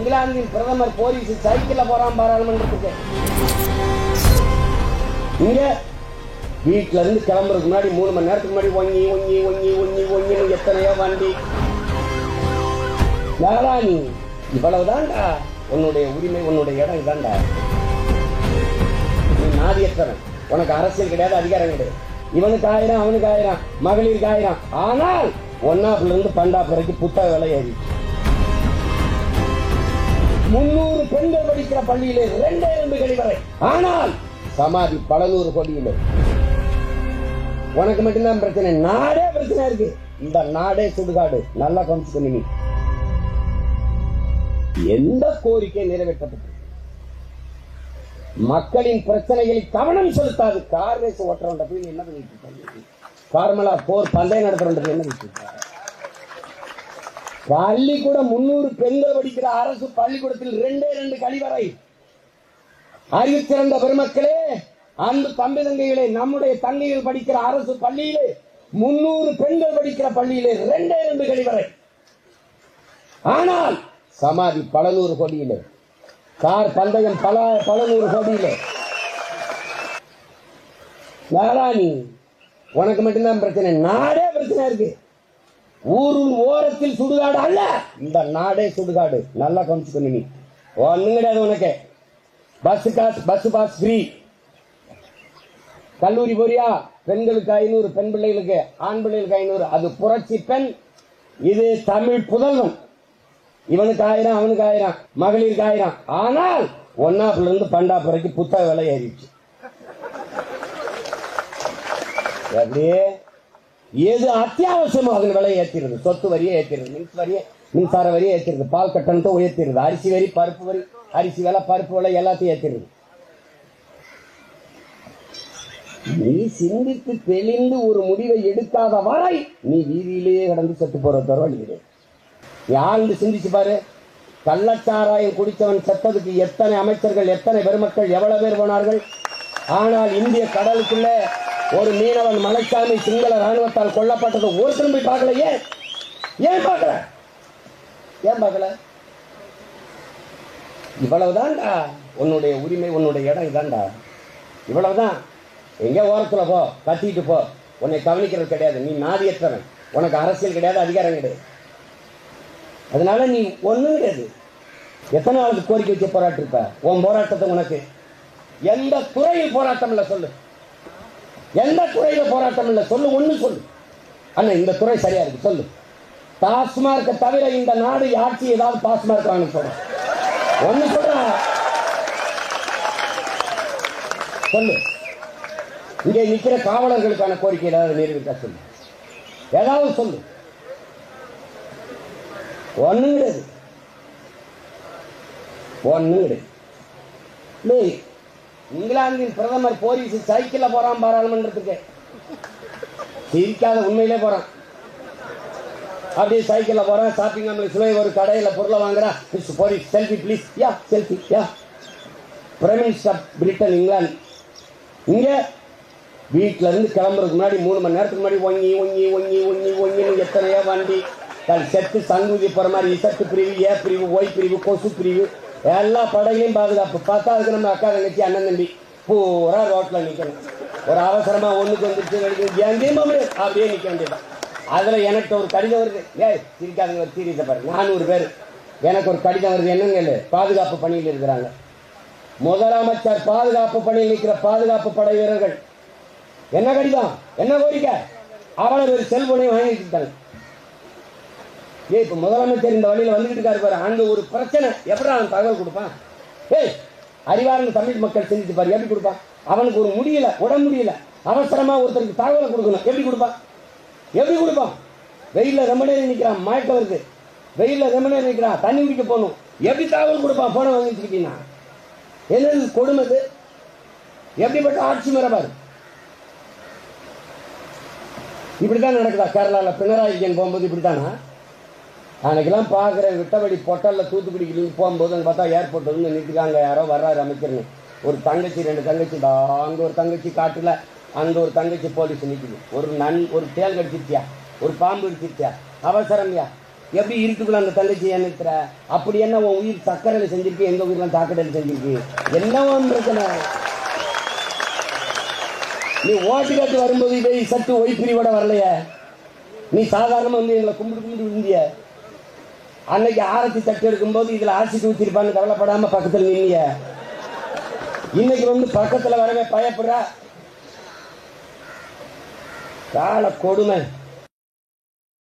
இங்கிலாந்தின் பிரதமர் போலீஸ் சைக்கிள்ல போறான் பாராளுமன்றத்துக்கு. இங்க வீட்டுல இருந்து கிளம்புறதுக்கு முன்னாடி 3 மணி நேரத்துக்கு முன்னாடி ஒங்கி ஒங்கி ஒங்கி ஒங்கி ஒங்கி எத்தனையோ வண்டி. நீ இவ்வளவுதான்டா உன்னுடைய உரிமை, உன்னுடைய இடம் இதான்டா. நீ நாதியற்றவன், உனக்கு அரசியல் கிடையாது, அதிகாரம் கிடையாது. இவனுக்கு 1000 அவனுக்கு 1000 மகளிருக்கு 1000. ஆனால் 1ஆப்ல இருந்து 12ஆப் வரைக்கும் புத்தக விலை ஏறிச்சு. 300 பெண்கள் படிக்கிற பள்ளியிலே 2 கழிவறை. ஆனால் சமாதி பல 100 கோடியிலே. உனக்கு மட்டும்தான் பிரச்சனை, நாடே பிரச்சனை இருக்கு. இந்த நாடே சுடுகாடு. நல்லா கவனிச்சுக்கணும். நீ எந்த கோரிக்கை நிறைவேற்றப்பட்டது? மக்களின் பிரச்சனைகளை கவனம் செலுத்தாது. கார் ரேஸ் ஓட்டுறவன் போய் என்ன பண்ணிட்டு இருக்காங்க? ஃபார்முலா 4 பந்தயம் நடத்துறவன் என்ன பண்ணிட்டு இருக்காங்க? பள்ளிக்கூடம் 300 பெண்கள் படிக்கிற அரசு பள்ளிக்கூடத்தில் 2 கழிவறை. அறிவிச்சிறந்த பெருமக்களே, அன்பு தம்பி தங்கைகளே, நம்முடைய தங்கைகள் படிக்கிற அரசு பள்ளியிலே 300 பெண்கள் படிக்கிற பள்ளியிலே 2 கழிவறை. ஆனால் சமாதி பல 100 கோடியிலே, கார் பந்தயம் பல 100 கோடியிலே. நாராணி உனக்கு மட்டும்தான் பிரச்சனை, நாடே பிரச்சனை இருக்கு. ஊரின் ஓரத்தில் சுடுகாடு அல்ல, இந்த நாடே சுடுகாடு. நல்லா கவனிச்சுக்கணும். நீ ஒண்ணும் கிடையாது உனக்கு. Bus pass free. கல்லூரி போறியா? பெண்களுக்கு 500, பெண் பிள்ளைகளுக்கு, ஆண் பிள்ளைகளுக்கு 500. அது புரட்சி பெண். இது தமிழ் புதல்வன். இவனுக்கு 1000 அவனுக்கு 1000 மகளிருக்கு 1000. ஆனால் 1ஆப்ல இருந்து 12ஆப் வரைக்கும் புத்தக விலை ஏறிச்சு. அப்படியே எது அத்தியாவசியமோ அதன் விலையை ஏற்றிருது. சொத்து வரியை ஏற்றிருது, மின்சார வரியை ஏற்றிருது, பால் கட்டணத்தை உயர்த்திருது, அரிசி வரி, பருப்பு வரி, அரிசி விலை, பருப்பு விலை எல்லாத்தையும் ஏற்றிருது. நீ சிந்தித்து தெளிந்து ஒரு முடிவை எடுக்காத வரை நீ வீதியிலேயே கடந்து செத்து போற தவிர வழி. யாரு சிந்திச்சு பாரு. கள்ளச்சாராயம் குடித்தவன் செத்ததுக்கு எத்தனை அமைச்சர்கள், எத்தனை பெருமக்கள், எவ்வளவு பேர் போனார்கள். ஆனால் இந்திய கடலுக்குள்ள ஒரு மீனவன் மலைச்சாமி சிங்கள ராணுவத்தால் கொல்லப்பட்டது ஒருத்தரும் போய் பார்க்கல. ஏன் பார்க்கல? ஏன் பார்க்கல? இவ்வளவுதான்டா உன்னுடைய உரிமை, உன்னுடைய இடம் இதான்டா. இவ்வளவுதான். எங்க ஓரத்துல போ, கத்திட்டு போ. உன்னை கவனிக்கிறது கிடையாது. நீ நாதியற்றவன், உனக்கு அரசியல் கிடையாது, அதிகாரம் கிடையாது. அதனால நீ ஒண்ணும் கிடையாது. எத்தனை நாளுக்கு கோரிக்கை வச்சு போராட்டம் இருப்ப? உன் போராட்டத்தை உனக்கு எந்த துறையில் போராட்டம் இல்ல சொல்லு. எந்த துறையில போராட்டம் இல்ல சொல்லு. ஒண்ணு சொல்லு. அண்ணா இந்த துறை சரியா இருக்கு சொல்லு. டாஸ்மார்க்க தவிர இந்த நாடு ஆட்சி ஏதாவது பாஸ்மார்க் வாங்க சொல்ற. ஒண்ணு சொல்ற சொல்லு. இங்கே நிக்கிற காவலர்களுக்கான கோரிக்கை ஏதாவது நிறைவேற்ற சொல்லு. ஏதாவது சொல்லு. ஒண்ணு கிடையாது. ஒண்ணு கிடையாது. இங்கிலாந்தின் பிரதமர் போலீஸ் சைக்கிள்ல போறான் பாராளுமன்றத்துக்கு. சிரிக்காத, உண்மையிலே போறான். அப்படியே சைக்கிள்ல போறான். ஷாப்பிங் காம்ப்ளெக்ஸ்ல ஒரு கடையில பொருளை வாங்குறான். Police selfie please. Yeah selfie. Yeah prime minister Britain England. இங்க வீட்டுல இருந்து கிளம்புறதுக்கு முன்னாடி 3 மணி நேரத்துக்கு முன்னாடி ஒங்கி ஒங்கி ஒங்கி ஒங்கி ஒங்கி எத்தனையோ வண்டி. செத்து சங்குதி போற மாதிரி இசட்டு பிரிவு, ஏ பிரிவு, ஒய் பிரிவு, கொசு பிரிவு, எல்லா படையிலையும் பாதுகாப்பு. பார்த்தா அதுக்கு நம்ம அக்கா தங்கச்சி அண்ணன் தம்பி பூரா ரோட்ல நிக்கணும். ஒரு அவசரமா ஒண்ணுக்கு வந்துருச்சு எங்கேயும் அப்படியே நிக்க வேண்டியது. அதுல எனக்கு ஒரு கடிதம் வருது. சிரிக்காதங்க, ஒரு சீரியஸை பாரு. 400 பேர் எனக்கு ஒரு கடிதம் வருது. என்னங்க? பாதுகாப்பு பணியில் இருக்கிறாங்க. முதலமைச்சர் பாதுகாப்பு பணியில் இருக்கிற பாதுகாப்பு படை வீரர்கள். என்ன கடிதம், என்ன கோரிக்கை? அவ்வளவு ஒரு செல்போனையும் வாங்கி வச்சுட்டாங்க. இப்ப முதலமைச்சர் இந்த வழியில வந்துகிட்டு இருக்காரு. அங்க ஒரு பிரச்சனை, எப்படி அவன் தகவல் கொடுப்பான்? அறிவார்ந்த தமிழ் மக்கள் சிந்திச்சு பாரு. எப்படி கொடுப்பான்? அவனுக்கு ஒரு முடியல, உடம்பு முடியல, அவசரமா ஒருத்தருக்கு தகவலை கொடுக்கணும். எப்படி கொடுப்பான்? எப்படி கொடுப்பான்? வெயில ரொம்ப நேரம் நிக்கிறான், மயக்கம் வருது, வெயில ரொம்ப நேரம் நிக்கிறான், தண்ணி குடிக்க போகணும். எப்படி தகவல் கொடுப்பான்? போன வாங்கி வச்சுக்கிட்டீங்கன்னா என்ன கொடுமை? எப்படிப்பட்ட ஆட்சி மரபாரு? இப்படித்தான் நடக்குதா? கேரளால பினராயி விஜயன் போகும்போது இப்படித்தானா? அன்னைக்கெல்லாம் பார்க்குற விட்டபடி பொட்டல்ல தூத்துக்குடிக்கு போகும்போது அங்கே பார்த்தா ஏர்போர்ட் வந்து நிறுத்திக்காங்க. யாரோ வர்றாரு அமைச்சர்னு. ஒரு தங்கச்சி, 2 தங்கச்சி, அங்கே ஒரு தங்கச்சி காட்டுல, அங்கே ஒரு தங்கச்சி போலீஸ் நிற்குது. ஒரு தேல் கடிச்சிருச்சியா, ஒரு பாம்பு கடிச்சிருச்சியா, அவசரம்யா, எப்படி இருட்டுக்குள்ள அந்த தங்கச்சியை நிறுத்துற? அப்படி என்ன உன் உயிர் சக்கரையில் செஞ்சிருக்கு, எங்க உயிரெல்லாம் தாக்கடையில் செஞ்சிருக்கு? என்னவும் பிரச்சனை? நீ ஓட்டு காட்டு வரும்போது இதை சட்டு ஒய் பிரிவோட வரலைய, நீ சாதாரணமா வந்து எங்களை கும்பிட்டு இருந்திய. அன்னைக்கு ஆரத்தி தட்டு எடுக்கும்போது இதுல ஆட்சி ஊத்திருப்பான்னு கவலைப்படாம பக்கத்துல நின்னிய. இன்னைக்கு வந்து பக்கத்துல வரவே பயப்படுற கால கொடுமை.